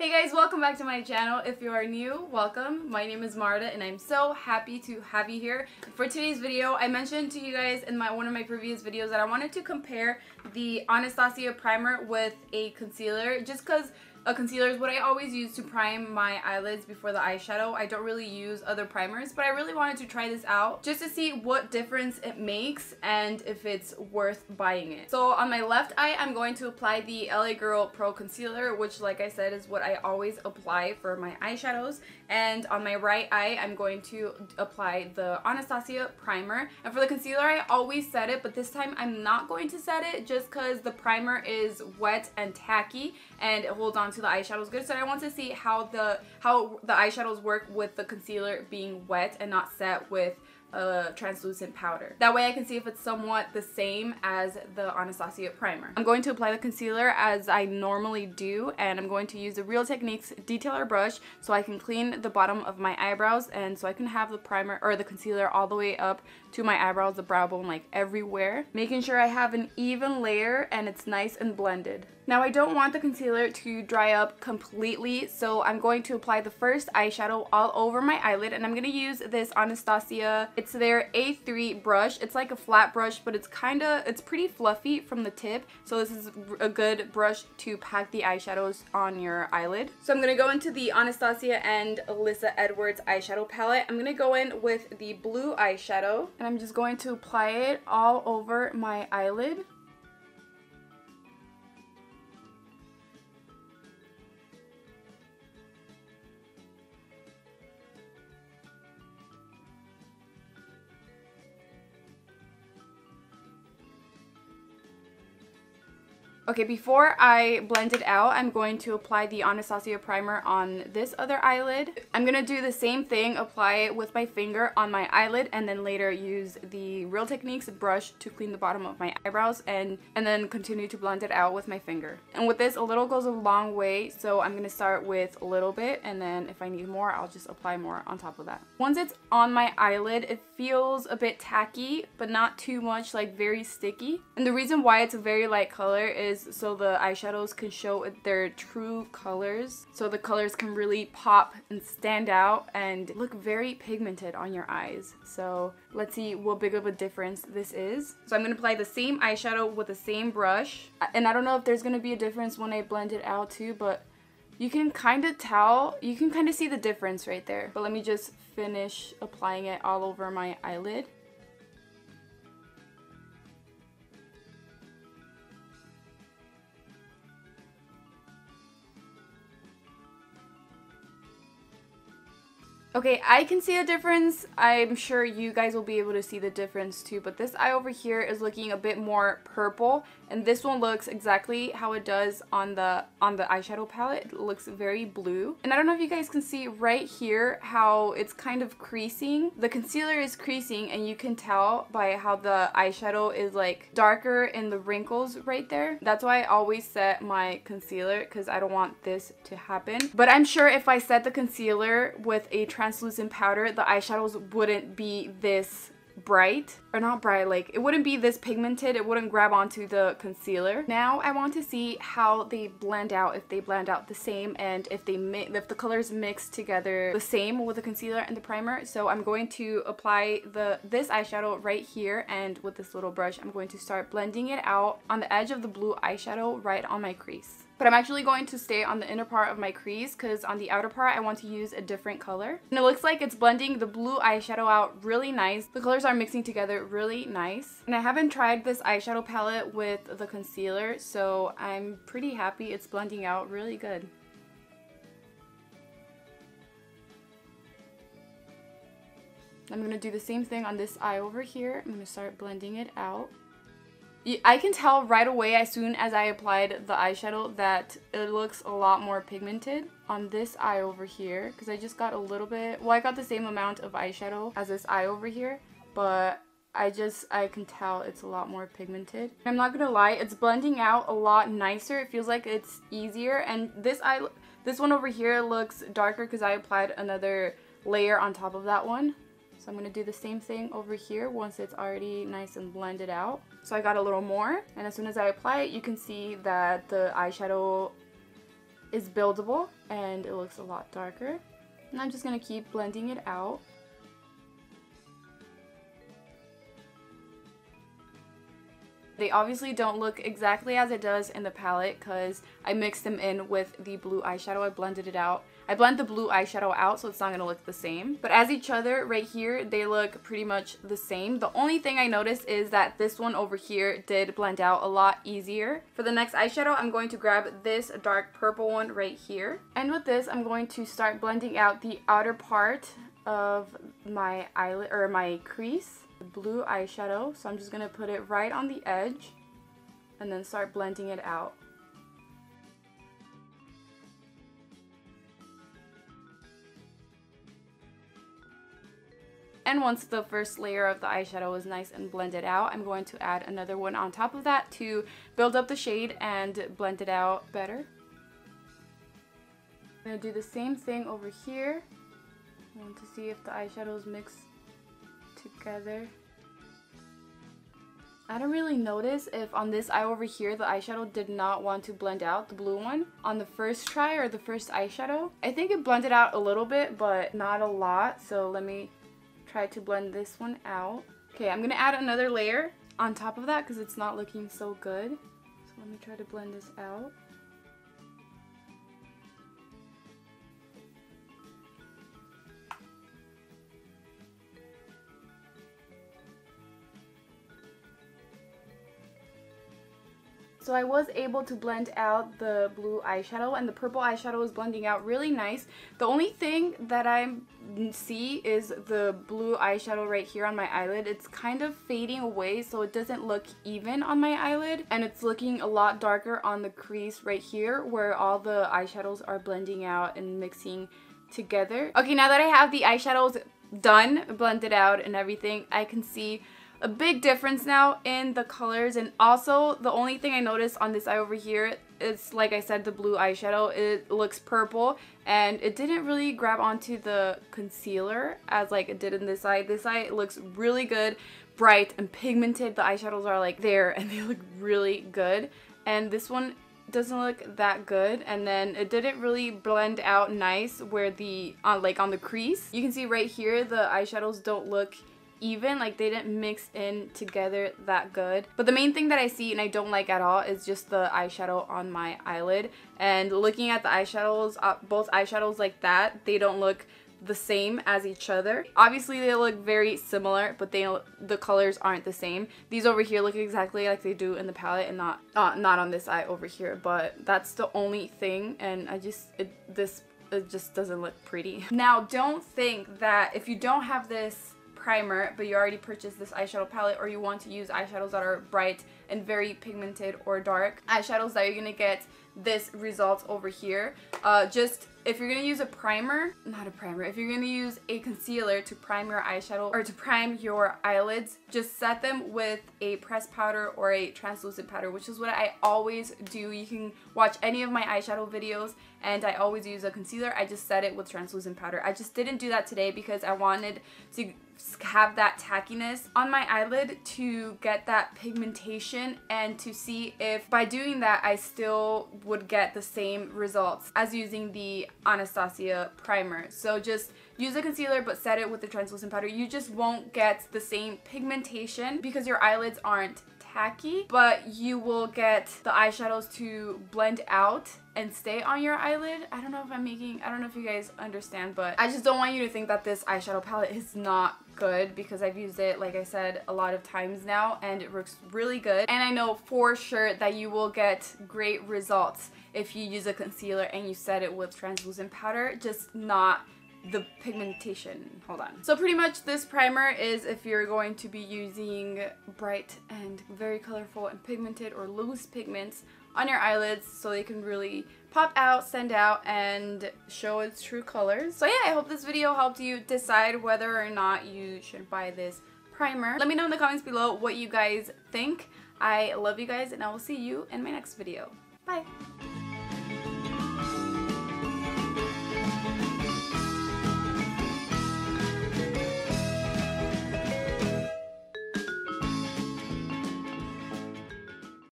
Hey guys, welcome back to my channel. If you are new, welcome. My name is Marta and I'm so happy to have you here. For today's video, I mentioned to you guys in one of my previous videos that I wanted to compare the Anastasia primer with a concealer, just because a concealer is what I always use to prime my eyelids before the eyeshadow. I don't really use other primers, but I really wanted to try this out just to see what difference it makes and if it's worth buying it. So on my left eye, I'm going to apply the LA Girl Pro Concealer, which, like I said, is what I always apply for my eyeshadows. And on my right eye, I'm going to apply the Anastasia primer. And for the concealer, I always set it, but this time I'm not going to set it just because the primer is wet and tacky and it holds on to the eyeshadows good. So I want to see how the eyeshadows work with the concealer being wet and not set with a translucent powder. That way I can see if it's somewhat the same as the Anastasia primer. I'm going to apply the concealer as I normally do, and I'm going to use the Real Techniques detailer brush so I can clean the bottom of my eyebrows and so I can have the primer or the concealer all the way up to my eyebrows, the brow bone, like everywhere, making sure I have an even layer and it's nice and blended. Now I don't want the concealer to dry up completely, so I'm going to apply the first eyeshadow all over my eyelid, and I'm going to use this Anastasia, it's their A3 brush. It's like a flat brush, but it's pretty fluffy from the tip, so this is a good brush to pack the eyeshadows on your eyelid. So I'm going to go into the Anastasia and Alyssa Edwards eyeshadow palette. I'm going to go in with the blue eyeshadow, and I'm just going to apply it all over my eyelid. Okay, before I blend it out, I'm going to apply the Anastasia primer on this other eyelid. I'm going to do the same thing, apply it with my finger on my eyelid, and then later use the Real Techniques brush to clean the bottom of my eyebrows, and then continue to blend it out with my finger. And with this, a little goes a long way, so I'm going to start with a little bit, and then if I need more, I'll just apply more on top of that. Once it's on my eyelid, it feels a bit tacky, but not too much, like very sticky. And the reason why it's a very light color is so the eyeshadows can show their true colors, so the colors can really pop and stand out and look very pigmented on your eyes. So let's see what big of a difference this is. So I'm going to apply the same eyeshadow with the same brush, and I don't know if there's going to be a difference when I blend it out too, but you can kind of tell, you can kind of see the difference right there. But let me just finish applying it all over my eyelid. Okay, I can see a difference. I'm sure you guys will be able to see the difference too, but this eye over here is looking a bit more purple, and this one looks exactly how it does on the eyeshadow palette. It looks very blue. And I don't know if you guys can see right here how it's kind of creasing. The concealer is creasing, and you can tell by how the eyeshadow is like darker in the wrinkles right there. That's why I always set my concealer, because I don't want this to happen. But I'm sure if I set the concealer with a translucent powder, the eyeshadows wouldn't be this bright, or not bright, like it wouldn't be this pigmented, it wouldn't grab onto the concealer. Now I want to see how they blend out, if they blend out the same, and if the colors mix together the same with the concealer and the primer. So I'm going to apply this eyeshadow right here, and with this little brush I'm going to start blending it out on the edge of the blue eyeshadow right on my crease. But I'm actually going to stay on the inner part of my crease, because on the outer part I want to use a different color. And it looks like it's blending the blue eyeshadow out really nice. The colors are mixing together really nice. And I haven't tried this eyeshadow palette with the concealer, so I'm pretty happy it's blending out really good. I'm going to do the same thing on this eye over here. I'm going to start blending it out. I can tell right away as soon as I applied the eyeshadow that it looks a lot more pigmented on this eye over here, because I just got a little bit, well, I got the same amount of eyeshadow as this eye over here, but I can tell it's a lot more pigmented. I'm not gonna lie, it's blending out a lot nicer. It feels like it's easier, and this one over here looks darker because I applied another layer on top of that one. So I'm going to do the same thing over here once it's already nice and blended out. So I got a little more, and as soon as I apply it, you can see that the eyeshadow is buildable and it looks a lot darker. And I'm just going to keep blending it out. They obviously don't look exactly as it does in the palette because I mixed them in with the blue eyeshadow. I blended it out. I blend the blue eyeshadow out so it's not going to look the same. But as each other right here, they look pretty much the same. The only thing I noticed is that this one over here did blend out a lot easier. For the next eyeshadow, I'm going to grab this dark purple one right here. And with this, I'm going to start blending out the outer part of my eyelid or my crease. Blue eyeshadow, so I'm just gonna put it right on the edge and then start blending it out. And once the first layer of the eyeshadow is nice and blended out, I'm going to add another one on top of that to build up the shade and blend it out better. I'm gonna do the same thing over here. I want to see if the eyeshadows mix together. I don't really notice if on this eye over here the eyeshadow did not want to blend out, the blue one, on the first try or the first eyeshadow. I think it blended out a little bit but not a lot, so let me try to blend this one out. Okay, I'm gonna add another layer on top of that because it's not looking so good. So let me try to blend this out. So I was able to blend out the blue eyeshadow, and the purple eyeshadow is blending out really nice. The only thing that I see is the blue eyeshadow right here on my eyelid. It's kind of fading away, so it doesn't look even on my eyelid, and it's looking a lot darker on the crease right here where all the eyeshadows are blending out and mixing together. Okay, now that I have the eyeshadows done, blended out and everything, I can see a big difference now in the colors. And also the only thing I noticed on this eye over here is, like I said, the blue eyeshadow. It looks purple and it didn't really grab onto the concealer as like it did in this eye. This eye looks really good, bright and pigmented. The eyeshadows are like there and they look really good, and this one doesn't look that good. And then it didn't really blend out nice where the like on the crease. You can see right here the eyeshadows don't look even, like they didn't mix in together that good. But the main thing that I see and I don't like at all is just the eyeshadow on my eyelid. And looking at the eyeshadows, both eyeshadows like that, they don't look the same as each other. Obviously they look very similar, but the colors aren't the same. These over here look exactly like they do in the palette, and not on this eye over here. But that's the only thing, and it just doesn't look pretty. Now don't think that if you don't have this primer but you already purchased this eyeshadow palette, or you want to use eyeshadows that are bright and very pigmented or dark eyeshadows, that you're gonna get this result over here. Just if you're gonna use a primer, if you're gonna use a concealer to prime your eyeshadow or to prime your eyelids, just set them with a pressed powder or a translucent powder, which is what I always do. You can watch any of my eyeshadow videos and I always use a concealer. I just set it with translucent powder. I just didn't do that today because I wanted to have that tackiness on my eyelid to get that pigmentation, and to see if by doing that I still would get the same results as using the Anastasia primer. So just use a concealer but set it with the translucent powder. You just won't get the same pigmentation because your eyelids aren't tacky, but you will get the eyeshadows to blend out and stay on your eyelid. I don't know if you guys understand, but I just don't want you to think that this eyeshadow palette is not good, because I've used it, like I said, a lot of times now and it works really good. And I know for sure that you will get great results if you use a concealer and you set it with translucent powder, just not the pigmentation. Hold on. So pretty much this primer is if you're going to be using bright and very colorful and pigmented or loose pigments on your eyelids so they can really pop out, stand out, and show its true colors. So yeah, I hope this video helped you decide whether or not you should buy this primer. Let me know in the comments below what you guys think. I love you guys and I will see you in my next video. Bye!